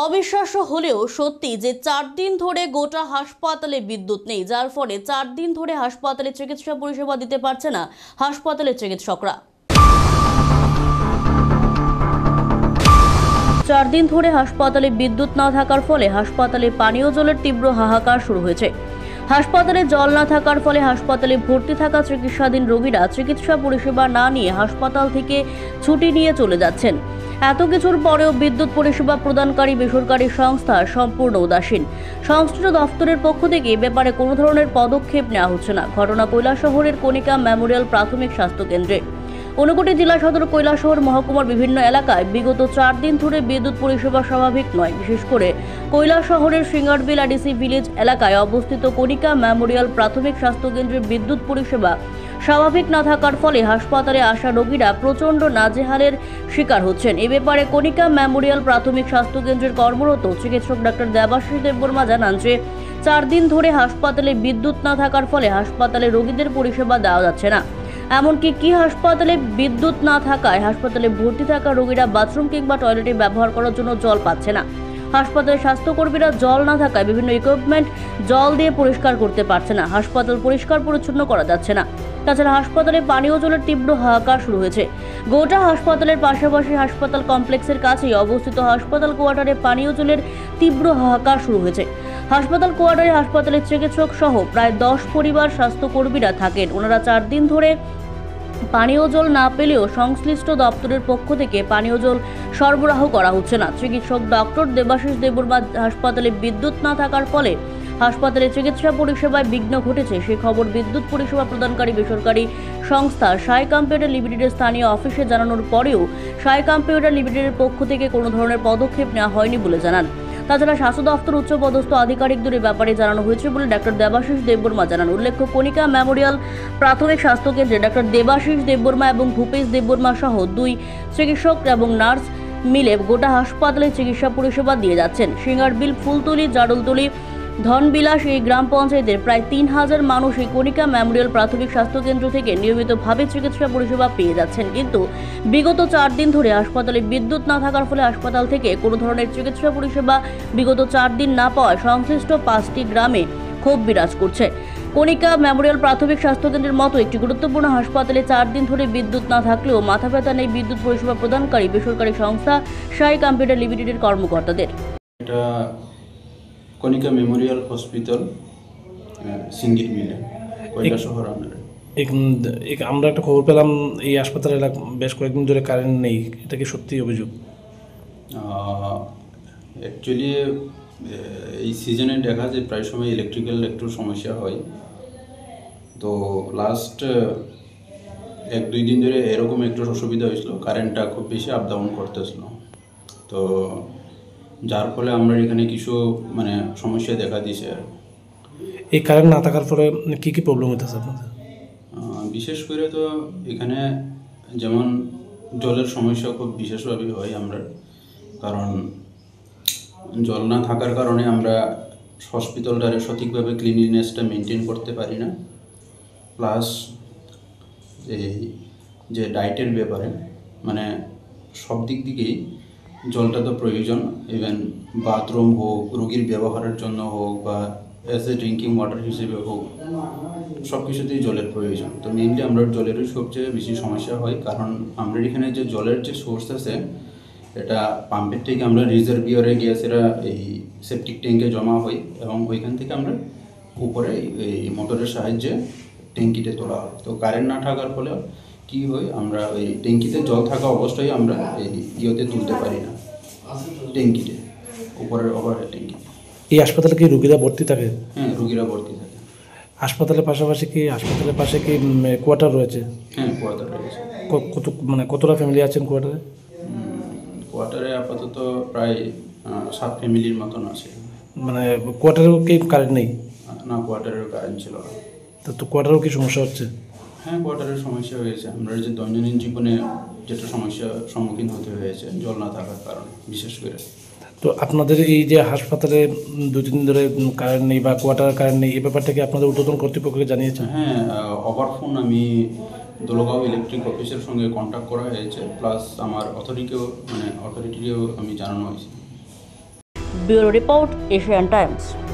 অবিশ্বাস্য হলেও সত্যি যে 4 দিন ধরে গোটা হাসপাতালে বিদ্যুৎ নেই, যার ফলে 4 দিন ধরে হাসপাতালে চিকিৎসা পরিষেবা দিতে পারছে না হাসপাতালের চিকিৎসকরা। 4 দিন ধরে হাসপাতালে বিদ্যুৎ না থাকার ফলে হাসপাতালে পানীয় জলের তীব্র হাহাকার শুরু হয়েছে। হাসপাতালে জল না থাকার ফলে হাসপাতালে ভর্তি থাকা চিকিৎসাধীন রোগীরা চিকিৎসা পরিষেবা না নিয়ে হাসপাতাল থেকে ছুটি নিয়ে চলে যাচ্ছেন। এত কিছুর পরেও বিদ্যুৎ পরিষেবা প্রদানকারী বেসরকারি সংস্থা সম্পূর্ণ উদাসীন। সংশ্লিষ্ট দফতরের পক্ষ থেকে এ ব্যাপারে কোনো ধরনের পদক্ষেপ নেওয়া হচ্ছে না। ঘটনা কৈলাসহরের কণিকা মেমোরিয়াল প্রাথমিক স্বাস্থ্য কেন্দ্রে। ঊনকোটি জেলা সদর কৈলাসহর মহকুমার বিভিন্ন এলাকায় বিগত 4 দিন ধরে বিদ্যুৎ পরিষেবা স্বাভাবিক নয়। বিশেষ করে কৈলাসহরের সিঙ্গারবিল আডিসি ভিলেজ এলাকায় অবস্থিত কণিকা মেমোরিয়াল প্রাথমিক স্বাস্থ্য কেন্দ্রের বিদ্যুৎ পরিষেবা স্বাভাবিক না থাকার ফলে হাসপাতালে আসা রোগীরা প্রচণ্ড নাজেহালের শিকার হচ্ছেন। এ ব্যাপারে কণিকা মেমোরিয়াল প্রাথমিক স্বাস্থ্য কেন্দ্রের কর্মরত চিকিৎসক ডাক্তার দেবাশিস দেববর্মা জানান যে 4 দিন ধরে হাসপাতালে বিদ্যুৎ না থাকার ফলে হাসপাতালে রোগীদের পরিষেবা দেওয়া যাচ্ছে না। এমনকি হাসপাতালে বিদ্যুৎ না থাকায় হাসপাতালে ভর্তি থাকা রোগীরা বাথরুম কিংবা টয়লেটে ব্যবহার করার জন্য জল পাচ্ছে না। হাসপাতালে স্বাস্থ্যকর্মীরা জল না থাকায় বিভিন্ন ইকুইপমেন্ট জল দিয়ে পরিষ্কার করতে পারছে না। হাসপাতাল পরিষ্কার পরিচ্ছন্ন করা যাচ্ছে না। তাছাড়া হাসপাতালে পানীয় জলের তীব্র হাহাকার শুরু হয়েছে। গোটা হাসপাতালের পাশাপাশি হাসপাতাল কমপ্লেক্সের কাছেই অবস্থিত হাসপাতাল কোয়ার্টারে পানীয় জলের তীব্র হাহাকার শুরু হয়েছে। হাসপাতাল কোয়ার্টারে হাসপাতালের চিকিৎসক সহ প্রায় 10 পরিবার স্বাস্থ্যকর্মীরা থাকেন। ওনারা 4 দিন ধরে পানীয় জল না পেলেও সংশ্লিষ্ট দপ্তরের পক্ষ থেকে পানীয় জল সরবরাহ করা হচ্ছে না। চিকিৎসক ডক্টর দেবাশিস দেববর্মা হাসপাতালে বিদ্যুৎ না থাকার ফলে হাসপাতালে চিকিৎসা পরিষেবায় বিঘ্ন ঘটেছে সে খবর বিদ্যুৎ পরিষেবা প্রদানকারী বেসরকারি সংস্থা সাই কম্পিউটার লিমিটেডের স্থানীয় অফিসে জানানোর পরেও সাই কম্পিউটার লিমিটেডের পক্ষ থেকে কোনো ধরনের পদক্ষেপ নেওয়া হয়নি বলে জানান। তাছাড়া স্বাস্থ্য দপ্তর উচ্চপদস্থ আধিকারিকদের ব্যাপারে জানানো হয়েছে বলে ডাক্তার দেবাশিস দেববর্মা জানান। উল্লেখ্য, কণিকা মেমোরিয়াল প্রাথমিক স্বাস্থ্য কেন্দ্রে ডাক্তার দেবাশিস দেববর্মা এবং ভূপেশ দেববর্মা সহ 2 চিকিৎসক এবং নার্স মিলে গোটা হাসপাতালে চিকিৎসা পরিষেবা দিয়ে যাচ্ছেন। সিঙ্গারবিল, ফুলতলি, জাডলতলি, ধনবিলাস এই গ্রাম পঞ্চায়েতের প্রায় 3000 মানুষ এই কণিকা মেমোরিয়াল প্রাথমিক স্বাস্থ্য কেন্দ্র থেকে নিয়মিতভাবে চিকিৎসা পরিষেবা পেয়ে যাচ্ছেন। কিন্তু বিগত 4 দিন ধরে হাসপাতালে বিদ্যুৎ না থাকার ফলে হাসপাতাল থেকে কোনো ধরনের চিকিৎসা পরিষেবা বিগত 4 দিন না পাওয়ায় সংশ্লিষ্ট 5টি গ্রামে ক্ষোভ বিরাজ করছে। কণিকা মেমোরিয়াল প্রাথমিক স্বাস্থ্য কেন্দ্রের মতো একটি গুরুত্বপূর্ণ হাসপাতালে 4 দিন ধরে বিদ্যুৎ না থাকলেও মাথা ব্যথা নেই বিদ্যুৎ পরিষেবা প্রদানকারী বেসরকারি সংস্থা সাই কম্পিউটার লিমিটেডের কর্মকর্তাদের। কণিকা মেমোরিয়াল হসপিটাল সিঙ্গির মিলে কৈলাসহর আমরা একটা খবর পেলাম এই হাসপাতালে বেশ কয়েকদিন ধরে কারেন্ট নেই, এটা কি সত্যি অভিযোগ? অ্যাকচুয়ালি এই সিজনে দেখা যায় প্রায় সময় ইলেকট্রিক্যাল একটু সমস্যা হয়। তো লাস্ট 1-2 দিন ধরে এরকম একটু অসুবিধা হয়েছিল, কারেন্টটা খুব বেশি আপ ডাউন করতেছিল। তো যার ফলে আমরা এখানে কিছু সমস্যা দেখা দিয়েছে। এই কারেন্ট না থাকার ফলে কী কী প্রবলেম হইতেছে আপনাদের? বিশেষ করে তো এখানে যেমন জলের সমস্যা খুব বিশেষভাবে হয় আমরা, কারণ জল না থাকার কারণে আমরা হসপিটালটারে সঠিকভাবে ক্লিনলিনেসটা মেনটেন করতে পারি না। প্লাস এই যে ডায়েটের ব্যাপারে সব দিক থেকেই জলটা তো প্রয়োজন। ইভেন বাথরুম হোক, রোগীর ব্যবহারের জন্য হোক, বা অ্যাজ এ ড্রিঙ্কিং ওয়াটার হিসেবে হোক, সব কিছুতেই জলের প্রয়োজন। তো মেইনলি আমরা জলেরই সবচেয়ে বেশি সমস্যা হয়, কারণ আমরা এখানে যে জলের যে সোর্স আছে এটা পাম্পের থেকে আমরা রিজার্ভিয়ারে গিয়ে সেটা এই সেপটিক ট্যাঙ্কে জমা হয় এবং ওইখান থেকে আমরা উপরে এই মোটরের সাহায্যে ট্যাঙ্কিতে তোলা হয়। তো কারেন্ট না থাকার ফলে কী হয়, আমরা ওই ট্যাঙ্কিতে জল থাকা অবস্থায় আমরা এই ইয়েতে তুলতে পারি না, ট্যাঙ্কিতে উপরের ওভারহেড ট্যাঙ্কি। এই হাসপাতালে কি রোগীরা ভর্তি থাকে? হ্যাঁ, রোগীরা ভর্তি থাকে। হাসপাতালের পাশে কি কোয়ার্টার রয়েছে? হ্যাঁ, কোয়ার্টার রয়েছে। কতটা ফ্যামিলি আছেন কোয়ার্টারে? কোয়ার্টারে আপাতত প্রায় 7 ফ্যামিলির মতন আছে। কোয়ার্টারেও কি কারেন্ট নেই? না, কোয়ার্টারের কারেন্ট ছিল না। তো কোয়ার্টারেও কি সমস্যা হচ্ছে? হ্যাঁ, কোয়ার্টারের সমস্যা হয়েছে। আমরা যে দৈনন্দিন জীবনে যেটা সমস্যার সম্মুখীন হতে হয়েছে জল না থাকার কারণে বিশেষ করে। তো আপনাদের এই যে হাসপাতালে 2-3 দিন ধরে কারেন্ট নেই বা কোয়ার্টার কারেন্ট নেই, এই ব্যাপারটা কি আপনাদের ঊর্ধ্বতন কর্তৃপক্ষকে জানিয়েছেন? হ্যাঁ, ওভার ফোন আমি দোলগাঁও ইলেকট্রিক অফিসের সঙ্গে কন্ট্যাক্ট করা হয়েছে, প্লাস আমার অথরিটিকেও আমি জানানো হয়েছে। Bureau report, Asian Times.